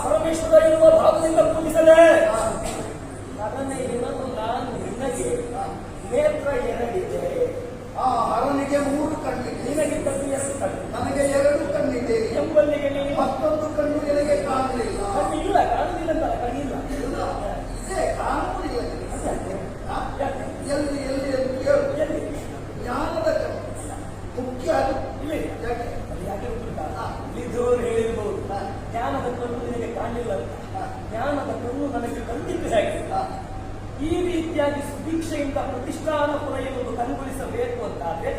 ಪರಮೇಶ್ವರ ಇರುವ ಭಾಗದ ಭಾವದಿಂದ ಪೂಜಿಸದೆ ಅದನ್ನೇ ಇನ್ನೊಂದು ನಾನು ನಿನಗೆ ನೇತ್ರ ಎರಡಿದೆ. ಹರನಿಗೆ 3 ಕಣ್ಣಿದೆ, ನಿನಗೆ ಎಷ್ಟು ಕಣ್ಣು? ನನಗೆ 2 ಕಣ್ಣಿದೆ. ಎಂಬಲ್ಲಿಗೆ ನೀವು ಮತ್ತೊಂದು ಕಣ್ಣು ನಿನಗೆ ಕಾಣಲಿಲ್ಲ. ಕಣ್ಣಿಲ್ಲ, ಕಾಣುದಿಲ್ಲ ಅಂತಲ್ಲ, ಕಣ್ಣಿಲ್ಲ ಇದೆ, ಕಾಣುವುದಿಲ್ಲ. ಎಲ್ಲಿ ಎಲ್ಲಿ ಎಲ್ಲಿ? ಜ್ಞಾನದ ಕಣ್ಣು ಮುಖ್ಯ. ಅದು ಇಲ್ಲಿ ಯಾಕೆ ಗೊತ್ತುಂಟಾ? ಇದ್ದವರು ಹೇಳಿರ್ಬೋದು ಜ್ಞಾನದ ಕಣ್ಣು ನಿನಗೆ ಕಾಣಲಿಲ್ಲ ಅಂತ. ಜ್ಞಾನದ ಕಣ್ಣು ನನಗೆ ಕಂಡಿದ್ದು ಹೇಗೆ? ಈ ರೀತಿಯಾಗಿ ಸುದೀಕ್ಷೆಯಿಂದ ಪ್ರತಿಷ್ಠಾನ ಪುರೆಯುವುದು ಕನುಗೊಳಿಸಬೇಕು ಅಂತಾದ್ರೆ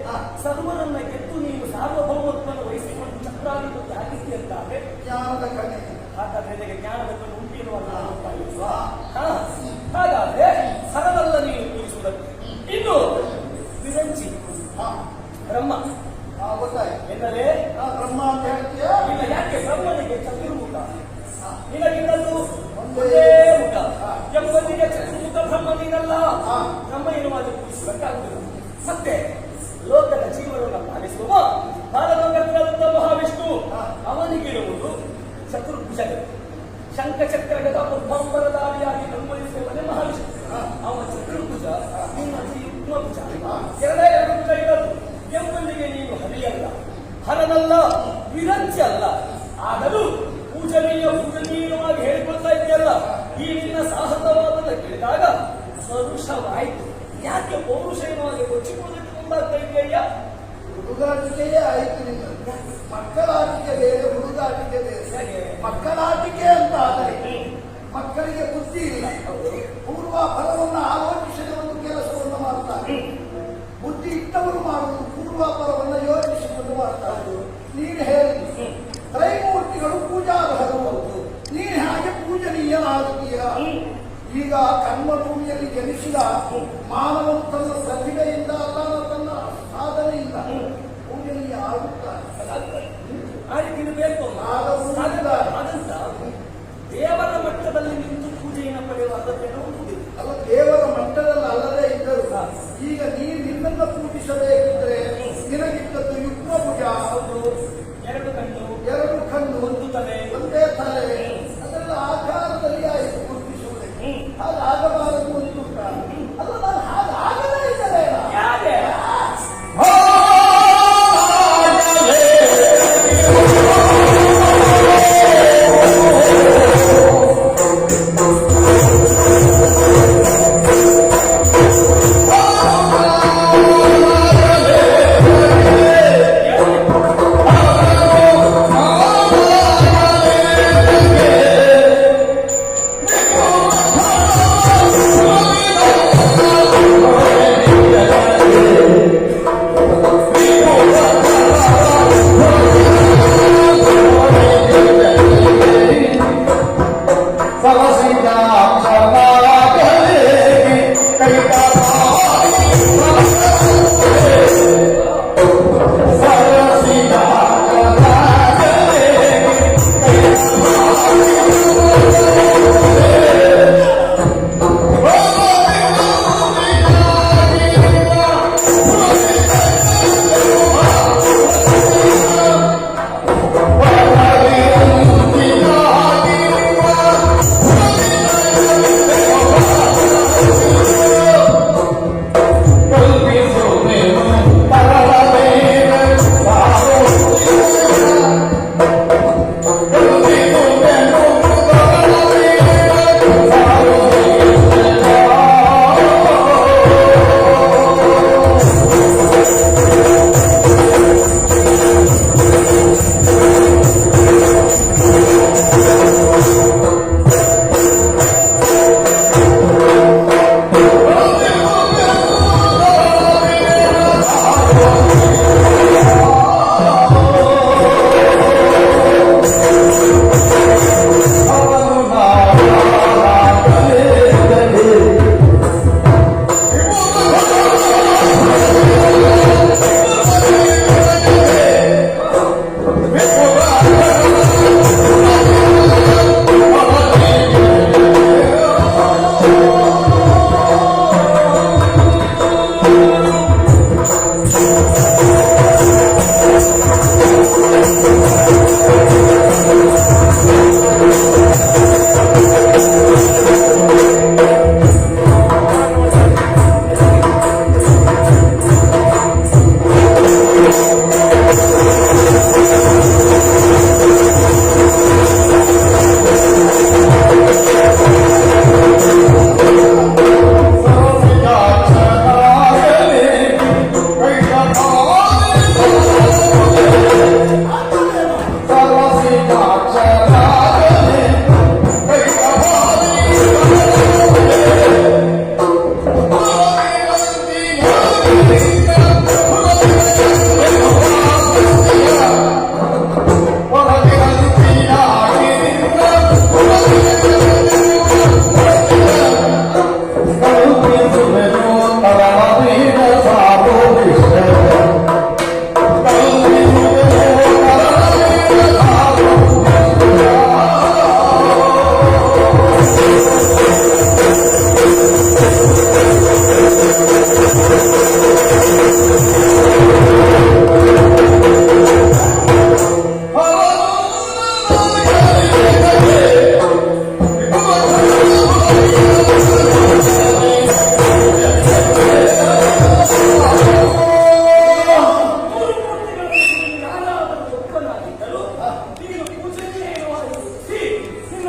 ಸರ್ವರನ್ನ ಗೆದ್ದು ನೀನು ಸಾರ್ವಭೌಮತ್ವವನ್ನು ವಹಿಸಿಕೊಂಡು ಚಕ್ರಾಧಿಪತಿ ಆಗಿದ್ದಿ ಅಂತಾದ್ರೆ ಜ್ಞಾನದ ಕಣ್ಣೆ. ಹಾಗಾದ್ರೆ ನಿನಗೆ ಜ್ಞಾನದ ಕಣ್ಣು ಉಂಟಿರುವಾಗ ಹಾಗಾದ್ರೆ ಸರಳಲ್ಲ ನೀನು ಪೂಜಿಸುವುದಕ್ಕೆ. ಇನ್ನು ವಿರಂಚಿ ಬ್ರಹ್ಮ ಗೊತ್ತಾಯ್ತು ಎಂದರೆ ಬ್ರಹ್ಮ ಅಂತ ಹೇಳ್ತೀಯ. ಇಲ್ಲ, ಯಾಕೆ? ಬ್ರಹ್ಮನಿಗೆ ಚತುರ್ಮುಖ, ನಿನಗಿದ್ದದ್ದು ಒಂದೇ ಮುಖ. ಎಂಬನಿಗೆ ಚತುರ್ಮುಖ ಬ್ರಹ್ಮ ನೀನಲ್ಲ. ಬ್ರಹ್ಮ ಎನ್ನುವಾಗ ಪೂಜಿಸಬೇಕಾಗುತ್ತದೆ. ಮತ್ತೆ ಲೋಕದ ಜೀವನವನ್ನು ಪಾಲಿಸುವ ಬಾಲಲೋಕದ ಮಹಾವಿಷ್ಣು, ಅವನಿಗಿರುವುದು ಚತುರ್ಭುಜಗಳು. ಶಂಖಚಕ್ರ ಗದ ಪದ್ಮಾಂಬರಧಾರಿಯಾಗಿ ಕಂಗೊಳಿಸುವವನೇ ಮಹಾವಿಷ್ಣು. ಅವನ ಚತುರ್ಭುಜ, ನಿನ್ನ ಯುಗ್ಮಭುಜ, ಎರಡೇ 2 ಭುಜ ಇರೋದು. ಎಂಬಲ್ಲಿಗೆ ನೀನು ಹರಿಯಲ್ಲ, ಹರನಲ್ಲ, ವಿರಂಚಿ ಅಲ್ಲ. ಆದರೂ ಪೂಜನೀಯವಾಗಿ ಹೇಳಿಕೊಳ್ತಾ ಇದೆಯಲ್ಲ. ಈ ನಿನ್ನ ಸಾಹಸವಾದದ ಕೇಳಿದಾಗ ಸರುಷವಾಯಿತು. ಯಾಕೆ ಪೌರುಷವಾಗಿ ಕೊಚ್ಚಿಕೊಳ್ಳೋದಕ್ಕೆ ಮುಂದಾಗ್ತಾ ಇದೆಯಯ್ಯ? ಹುಡುಗಾಟಿಕೆಯೇ ಆಯ್ತು ನಿನ್ನ. ಮಕ್ಕಳಾಟಿಕೆ ಬೇರೆ, ಹುಡುಗಾಟಿಕೆ ಬೇರೆ. ಮಕ್ಕಳಾಟಿಕೆ ಅಂತ ಆದರೆ ಮಕ್ಕಳಿಗೆ ಬುದ್ಧಿ ಇಲ್ಲ. ಪೂರ್ವ ಫಲವನ್ನು ಆಲೋಚಿಸದೆ ಒಂದು ಕೆಲಸವನ್ನು ಮಾಡ್ತಾರೆ. ಬುದ್ಧಿ ಇಟ್ಟವರು ಮಾಡುವುದು ಪೂರ್ವ ಫಲವನ್ನು ಯೋಚಿಸಿಕೊಂಡು ಮಾಡ್ತಾರೆ. ನೀನು ಹೇಳಿದ್ವಿ ತ್ರೈಮೂರ್ತಿಗಳು ಪೂಜಾರ್ಹರು, ನೀನು ಹಾಗೆ ಪೂಜನೀಯನಾಗುತ್ತೀಯ. ಈಗ ಕರ್ಮಭೂಮಿಯಲ್ಲಿ ಜನಿಸಿದ ಮಾನವನು ತನ್ನ ಪ್ರತಿಭೆಯಿಂದ ಅಲ್ಲ, ತನ್ನ ಸಾಧನೆಯಿಂದ ಪೂಜನೀಯ ಆಗುತ್ತಾನೆ. ಆದಂತ ದೇವರ ಮಟ್ಟದಲ್ಲಿ ನಿಂತು ಪೂಜೆಯನ್ನು ಪಡೆಯುವ ಅಗತ್ಯನೂ ಉಂಟುದಿಲ್ಲ. ಅಲ್ಲ, ದೇವರ ಮಟ್ಟದಲ್ಲಿ ಅಲ್ಲದೆ ಇದ್ದರು. ಈಗ ನೀನು ನಿನ್ನನ್ನು ಪೂಜಿಸಬೇಕಿದ್ರೆ ನಿನಗಿದ್ದದ್ದು ಯುಗ್ಮಭುಜ. ಹೌದು, 2 ಕಣ್ಣು, 2 ಕಣ್ಣು, 1 ತಲೆ, ಒಂದೇ ತಲೆ. ಅದೆಲ್ಲ ಆಕಾರದಲ್ಲಿ ಆಯಿತು ಗುರುತಿಸುವುದಕ್ಕೆ. ಹಾಗಾಗಬಾರದು ಅಂತ. ಅಲ್ಲ, ನಾನು ಹಾಗಾಗಲೇ ಇದ್ದರೆ ಯಾಕೆ?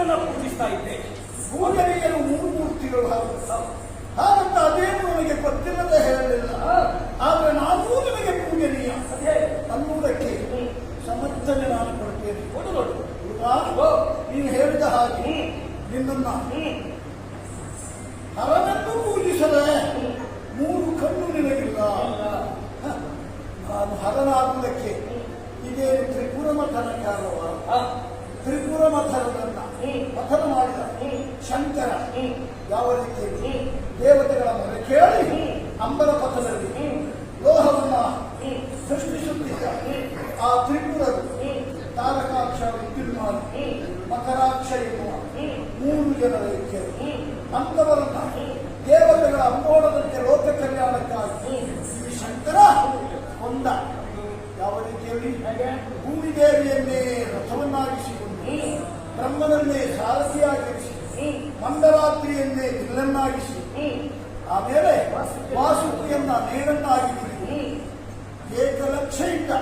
ಶಂಕರನನ್ನ ಪೂಜಿಸ್ತಾ ಇದ್ದೇನೆ. ಪೂಜನೀಯರು ಮೂರು ಮೂರ್ತಿಗಳು ಹಾಗಂತ ಅದೇನು ನನಗೆ ಗೊತ್ತಿಲ್ಲದೆ ಹೇಳಲಿಲ್ಲ. ಆದ್ರೆ ನಾನೂ ನಿಮಗೆ ಪೂಜನೀಯ ಅನ್ನುವುದಕ್ಕೆ ಸಮರ್ಥನೆ ನಾನು ಕೊಡ್ತೇನೆ. ನೀನು ಹೇಳಿದ ಹಾಗೆ ನಿನ್ನನ್ನ ಹರನನ್ನು ಪೂಜಿಸದೆ ಮೂರು ಕಣ್ಣು ನಿನಗಿಲ್ಲ. ನಾನು ಹರನಾಗುವುದಕ್ಕೆ ಇದೇನು ತ್ರಿಪುರ ಮಥನ ಕಾಲವ? ತ್ರಿಪುರ ಮಥನದನ್ನ ಮಥನ ಮಾಡಿದ ಶಂಕರ ಯಾವ ರೀತಿಯಲ್ಲಿ ದೇವತೆಗಳ ಮೊರೆ ಕೇಳಿ ಅಂಬರ ಪಥದಲ್ಲಿ ಲೋಹವನ್ನ ಸೃಷ್ಟಿಸುತ್ತಿದ್ದ ಆ ತ್ರಿಪುರರು ತಾರಕಾಕ್ಷ, ವಿದ್ಯುನ್ಮಾಲಿ, ಮಕರಾಕ್ಷ ಎನ್ನುವ ಮೂರು ಜನರ ಇಚ್ಛೆರು ಅಂತವರನ್ನ ದೇವತೆಗಳ ಅಂಬೋಣದಂತೆ ಲೋಕ ಕಲ್ಯಾಣಕ್ಕಾಗಿ ಈ ಶಂಕರ ಕೊಂದ. ಯಾವ ರೀತಿಯಲ್ಲಿ ಭೂಮಿದೇವಿಯನ್ನೇ ರಥವನ್ನಾಗಿಸಿಕೊಂಡು ಬ್ರಹ್ಮನನ್ನೇ ಸಾರಥಿಯಾಗಿರಿಸಿ ಮಂದರಾತ್ರಿಯನ್ನೇ ಬಿಲ್ಲನ್ನಾಗಿಸಿ ಆಮೇಲೆ ವಾಸುಕಿಯನ್ನ ನೇರನ್ನಾಗಿ ಏಕಲಕ್ಷೆಯಿಂದ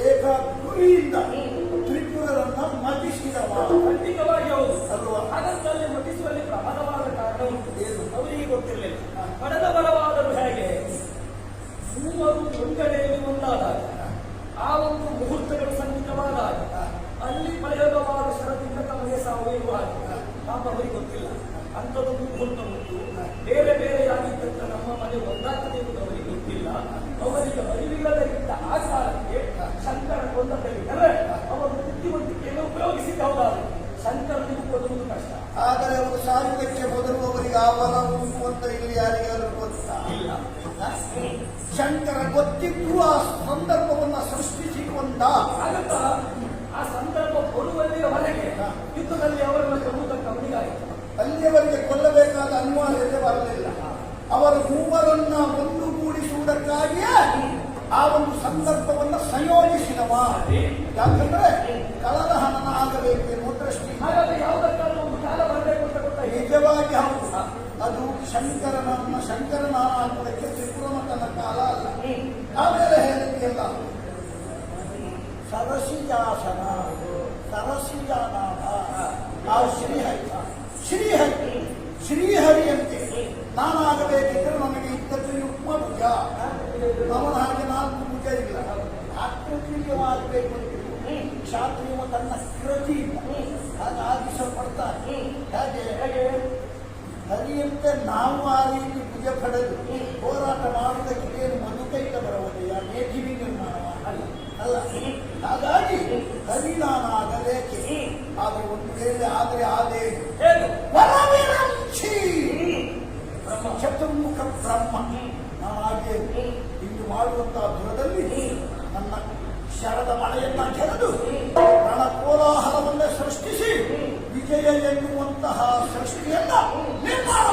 ಏಕ ಗುರಿಯಿಂದ ತ್ರಿಪುರರನ್ನ ಮತಿಸಿದವ. ಖಂಡಿತವಾಗಿ ಹೌದು ಅಲ್ವಾ? ಹಾಗಂತಲ್ಲಿ ಮತಿಸುವಲ್ಲಿ ಪ್ರಬಲವಾದ ಕಾರಣ ಉಂಟು. ಅವರಿಗೆ ಗೊತ್ತಿರಲಿಲ್ಲ. ಪಡೆದ ಬಲವಾದರು ಹೇಗೆ? ಮೂವರು ಒಂದೆಡೆಯಲ್ಲಿ ಒಂದಾದಾಗ ಆ ಒಂದು ಮುಹೂರ್ತಗಳು ಸಂಚಿತವಾದಾಗ ಅಲ್ಲಿ ಪ್ರಯೋಗವಾದ ಶರದಿಂದ ತಮಗೆ ಸಾವು ಇರುವಾಗ ಪಾಪ ಅವರಿಗೆ ಗೊತ್ತಿಲ್ಲ. ಅಂಥದೊಂದು ಮುಹೂರ್ತ ಉಂಟು. ಬೇರೆ ಬೇರೆಯಾಗಿದ್ದಂತ ನಮ್ಮ ಮನೆ ಒಂದಾಗ್ತದೆ ಎಂಬುದು ಅವರಿಗೆ ಗೊತ್ತಿಲ್ಲ. ಅವರಿಗೆ ಅರಿವಿಲ್ಲದಕ್ಕಿಂತ ಆ ಕಾಲಕ್ಕೆ ಶಂಕರ ಕೊಂದಲ್ಲಿದ್ದರೆ ಅವರು ಬುದ್ಧಿವಂತಿಕೆಯನ್ನು ಉಪಯೋಗಿಸಿದವರಾದರು. ಶಂಕರನಿಗೂ ಕೊಡುವುದು ಕಷ್ಟ. ಆದರೆ ಅವರು ಸಾಯುವುದಕ್ಕೆ ಮೊದಲುವವರಿಗೆ ಆ ಬಲ ಉಂಟು ಅಂತ ಇಲ್ಲಿ ಯಾರಿಗಾದರೂ ಗೊತ್ತಾ? ಇಲ್ಲ. ಶಂಕರ ಗೊತ್ತಿದ್ದು ಆ ಸಂದರ್ಭವನ್ನ ಸೃಷ್ಟಿಸಿಕೊಂಡ. ಆಗತ್ತ ಆ ಸಂದರ್ಭ ಕೊಡುವಲ್ಲಿಯ ಹೊರಗೆ ಯುದ್ಧದಲ್ಲಿ ಅವರನ್ನು ಕೊಡುವುದಕ್ಕೆ ಅವನಿಗಾಯಿತು. ಅಲ್ಲಿಯವರಿಗೆ ಕೊಲ್ಲಬೇಕಾದ ಅನಿವಾರ್ಯತೆ ಬರಲಿಲ್ಲ. ಅವರು ಮೂವರನ್ನ ಒಂದುಗೂಡಿಸುವುದಕ್ಕಾಗಿಯೇ ಆ ಒಂದು ಸಂದರ್ಭವನ್ನ ಸಂಯೋಜಿಸಿದವ. ಯಾಕಂದ್ರೆ ಕಳದಹನನ ಆಗಬೇಕು ಎನ್ನುವ ದೃಷ್ಟಿ. ಹಾಗಾದ್ರೆ ಯಾವುದಕ್ಕಾದ್ರೂ ಒಂದು ಕಾಲ ಬರಬೇಕು ಅಂತ ಗೊತ್ತಾಗಿದೆ. ನಿಜವಾಗಿ ಹೌದು. ಅದು ಶಂಕರನ ಹಾಕುವುದಕ್ಕೆ ತ್ರಿಪುರಮಠನ ಕಾಲ ಅಲ್ಲ. ಆಮೇಲೆ ಹೇಳಿದೆಯಲ್ಲ ಸರಸಿಜಾಸನ, ಸರಸಿಜಾನಾಥ, ಆ ಶ್ರೀಹರಿಯಂತೆ ನಾನಾಗಬೇಕಿದ್ರೆ ನನಗೆ ಇದ್ದದ್ದು ಯುಗ್ಮ ಭುಜ. ಅವನ ಹಾಗೆ 4 ಭುಜ ಇಲ್ಲ. ಆಕೃತಿಯವಾಗಬೇಕು ಅಂತಿದ್ರು. ಕ್ಷಾತ್ರಿಯವ ತನ್ನ ಕೃತಿ ಇಲ್ಲ. ಹಾಗಾಗಿಸಲ್ಪಡ್ತಾನೆ. ಹೇಗೆ ಹರಿಯಂತೆ ನಾವು ಆ ರೀತಿ ಭುಜ ಪಡೆದು ಹೋರಾಟ ಮಾಡುವುದಕ್ಕೆ ಏನು ಮಧುಕೈತ ಬರವದೆಯ ಮೇಧಿವಿ ನಿರ್ಮಾಣ ಅಲ್ಲ. ಹಾಗಾಗಿ ಹರಿನಾನಾಗಲೇಕೆ. ಆದರೆ ಒಂದು ವೇಳೆ ಆದರೆ ಆದೇನು ಚತುರ್ಮುಖ ಬ್ರಹ್ಮ ನಾನಾಗೆ ಇಂದು ಮಾಡುವಂತಹ ದುರದಲ್ಲಿ ನನ್ನ ಶರದ ಮಳೆಯನ್ನ ಕೆರೆದು ರಣಕೋಲಾಹಲವನ್ನೇ ಸೃಷ್ಟಿಸಿ ವಿಜಯ ಎನ್ನುವಂತಹ ಸೃಷ್ಟಿಯನ್ನ ನಿರ್ಮಾಣ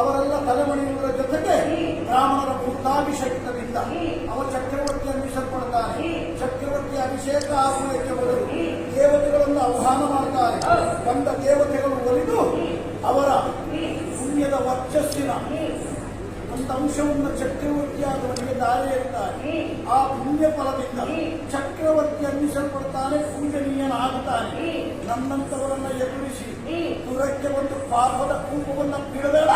ಅವರೆಲ್ಲ ತಲೆಮಣಿಯುವುದರ ಪಟ್ಟಾಭಿಷೇಕದಿಂದ ಅವ ಚಕ್ರವರ್ತಿ ಅನ್ನಿಸಲ್ಪಡ್ತಾನೆ. ಚಕ್ರವರ್ತಿ ಅಭಿಷೇಕ ಆಗುವುದಕ್ಕೆ ಬದಲು ದೇವತೆಗಳನ್ನು ಆಹ್ವಾನ ಮಾಡ್ತಾರೆ. ಬಂದ ದೇವತೆಗಳು ಒಲಿದು ಅವರ ಪುಣ್ಯದ ವರ್ಚಸ್ಸಿನ ಒಂದು ಅಂಶವನ್ನು ಚಕ್ರವರ್ತಿಯಾದವನಿಗೆ ದಾರಿ ಇರ್ತಾರೆ. ಆ ಪುಣ್ಯ ಫಲದಿಂದ ಚಕ್ರವರ್ತಿ ಅನ್ನಿಸಲ್ಪಡ್ತಾನೆ, ಪೂಜನೀಯನಾಗುತ್ತಾನೆ. ನನ್ನಂತವರನ್ನ ಎದುರಿಸಿ ದೂರಕ್ಕೆ ಒಂದು ಪಾಪದ ಕೂಪವನ್ನು ಬಿಡಬೇಡ.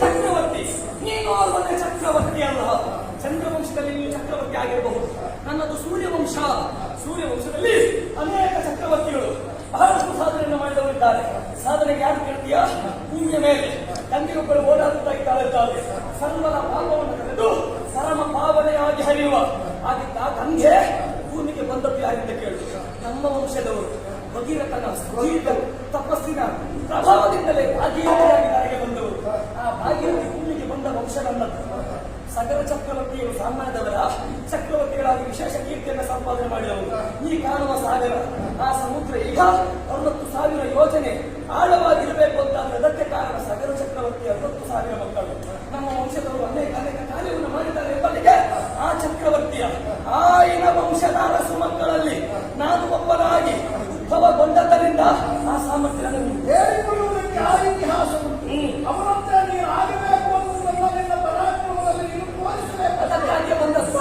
ಚಕ್ರವರ್ತಿ, ನೀನು ಅಲ್ಲದೆ ಚಕ್ರವರ್ತಿ ಅಲ್ಲ. ಚಂದ್ರವಂಶದಲ್ಲಿ ನೀವು ಚಕ್ರವರ್ತಿ ಆಗಿರಬಹುದು. ನನ್ನದು ಸೂರ್ಯವಂಶ. ಸೂರ್ಯವಂಶದಲ್ಲಿ ಅನೇಕ ಚಕ್ರವರ್ತಿಗಳು ಬಹಳಷ್ಟು ಸಾಧನೆಯನ್ನು ಮಾಡಿದವರಿದ್ದಾರೆ. ಸಾಧನೆಗೆ ಯಾರು ಕೇಳ್ತೀಯಾ? ಭೂಮಿಯ ಮೇಲೆ ಗಂಗೆಯೊಬ್ಬರು ಓಡಾಡುತ್ತಾ ಇದ್ದಾಳೆ. ಸರ್ವರ ಪಾಪವನ್ನು ಕರೆದು ಪರಮ ಪಾವನೆಯಾಗಿ ಹರಿಯುವ ಆಗಿದ್ದ ಗಂಗೆ ಭೂಮಿಗೆ ಬಂದದ್ದು ಯಾರಿಂದ ಕೇಳು? ನಮ್ಮ ವಂಶದವರು ಭಗೀರಥನ ತಪಸ್ಸಿನ ಪ್ರಭಾವದಿಂದಲೇ ಭಾಗೀರಥಿಯಾಗಿ ದಾರಿಗೆ ಬಂದವರು. ಆ ಭಾಗೀರಥಿ ಭೂಮಿಗೆ ಬಂದ ವಂಶ ನನ್ನದು. ಸಗರ ಚಕ್ರವರ್ತಿಗಳು ಸಾಮಾನ್ಯದವರ ಚಕ್ರವರ್ತಿಗಳಾಗಿ ವಿಶೇಷ ಕೀರ್ತಿಯನ್ನು ಸಂಪಾದನೆ ಮಾಡಿದವರು. ಈ ಕಾಣುವ ಸಾಗರ, ಆ ಸಮುದ್ರ ಈಗ 60,000 ಯೋಜನೆ ಆಳವಾಗಿರಬೇಕು ಅಂತ ಅದಕ್ಕೆ ಕಾರಣ ಸಗರ ಚಕ್ರವರ್ತಿ 60,000 ಮಕ್ಕಳು. ನಮ್ಮ ವಂಶದವರು ಅನೇಕ ಕಾರ್ಯವನ್ನು ಮಾಡಿದ್ದಾರೆ ಎಂಬಲ್ಲಿಗೆ ಆ ಚಕ್ರವರ್ತಿಯ ಆಯಿನ ವಂಶದ ಅರಸು ಮಕ್ಕಳಲ್ಲಿ ನಾನು ಒಬ್ಬನಾಗಿ ಉದ್ಭವಗೊಂಡದ್ದರಿಂದ ಆ ಸಾಮರ್ಥ್ಯ ನನಗೆ ಹೇಳಿಕೊಳ್ಳುವುದಕ್ಕೆ ಆ ಇತಿಹಾಸ ಉಂಟು. ಅವರಂತೆ ನೀನು ಆಗಬೇಕು ಅನ್ನುವುದನ್ನು ನಿನ್ನ ಪರಾಕ್ರಮದಲ್ಲಿ ನೀನು ತೋರಿಸಬೇಕು. ಅದಕ್ಕಾಗಿ ಬಂದದ್ದು.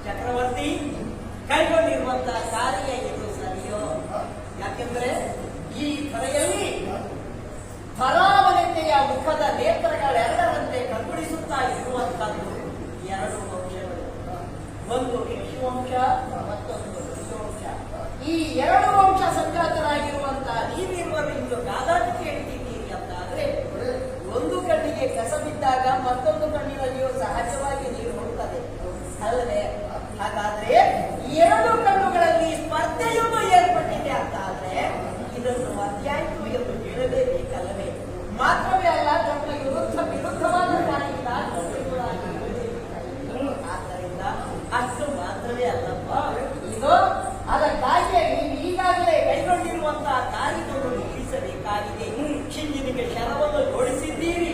ಚಕ್ರವರ್ತಿ ಕೈಗೊಂಡಿರುವಂತಹ ಕಾರ್ಯ ಇದು ಸರಿಯೋ? ಯಾಕೆಂದ್ರೆ ಈ ಕರೆಯಲ್ಲಿ ಫಲಾವನತೆಯ ಮುಖದ ನೇತ್ರಗಳೆರಡರಂತೆ ಕಣ್ಗುಡಿಸುತ್ತಾ ಇರುವಂತದ್ದು 2 ವಂಶಗಳು. ಒಂದು ಯಶುವಂಶ, ಮತ್ತೊಂದು ಯಶುವಂಶ. ಈ 2 ವಂಶ ಸಂಜಾತರಾಗಿರುವಂತಹ ನೀವಿರುವರು ಇಂದು ಗಾದಾಟಕ್ಕೆ ಹೇಳ್ತಿದ್ದೀರಿ ಅಂತ ಆದ್ರೆ, ಒಂದು ಕಣ್ಣಿಗೆ ಕಸ ಬಿದ್ದಾಗ ಮತ್ತೊಂದು ಕಣ್ಣಿನಲ್ಲಿಯೂ ಸಹಜವಾಗಿ ನೀರು ಹೋಗುತ್ತದೆ ಅಲ್ಲದೆ? ಹಾಗಾದ್ರೆ 2 ಕಣ್ಣುಗಳಲ್ಲಿ ಸ್ಪರ್ಧೆಯೊಂದು ಏರ್ಪಟ್ಟಿದೆ ಅಂತ ಆದ್ರೆ ಇದನ್ನು ಅತ್ಯಾಯ್ತು ಎಂದು ಹೇಳಲೇಬೇಕಲ್ಲವೇ? ಮಾತ್ರವೇ ಅಲ್ಲ, ತಮ್ಮ ವಿರುದ್ಧವಾದ ಕಾರ್ಯದಿಂದ ಆದ್ದರಿಂದ ಅಷ್ಟು ಮಾತ್ರವೇ ಅಲ್ಲಪ್ಪ, ಇದು ಅದಕ್ಕಾಗಿಯೇ ನೀವು ಈಗಾಗಲೇ ಕೈಗೊಂಡಿರುವಂತಹ ಕಾರ್ಯವನ್ನು ನಿಲ್ಲಿಸಬೇಕಾಗಿದೆ. ಶಿಂಜಿನಿಗೆ ಶರವನ್ನು ಜೋಡಿಸಿದ್ದೀರಿ.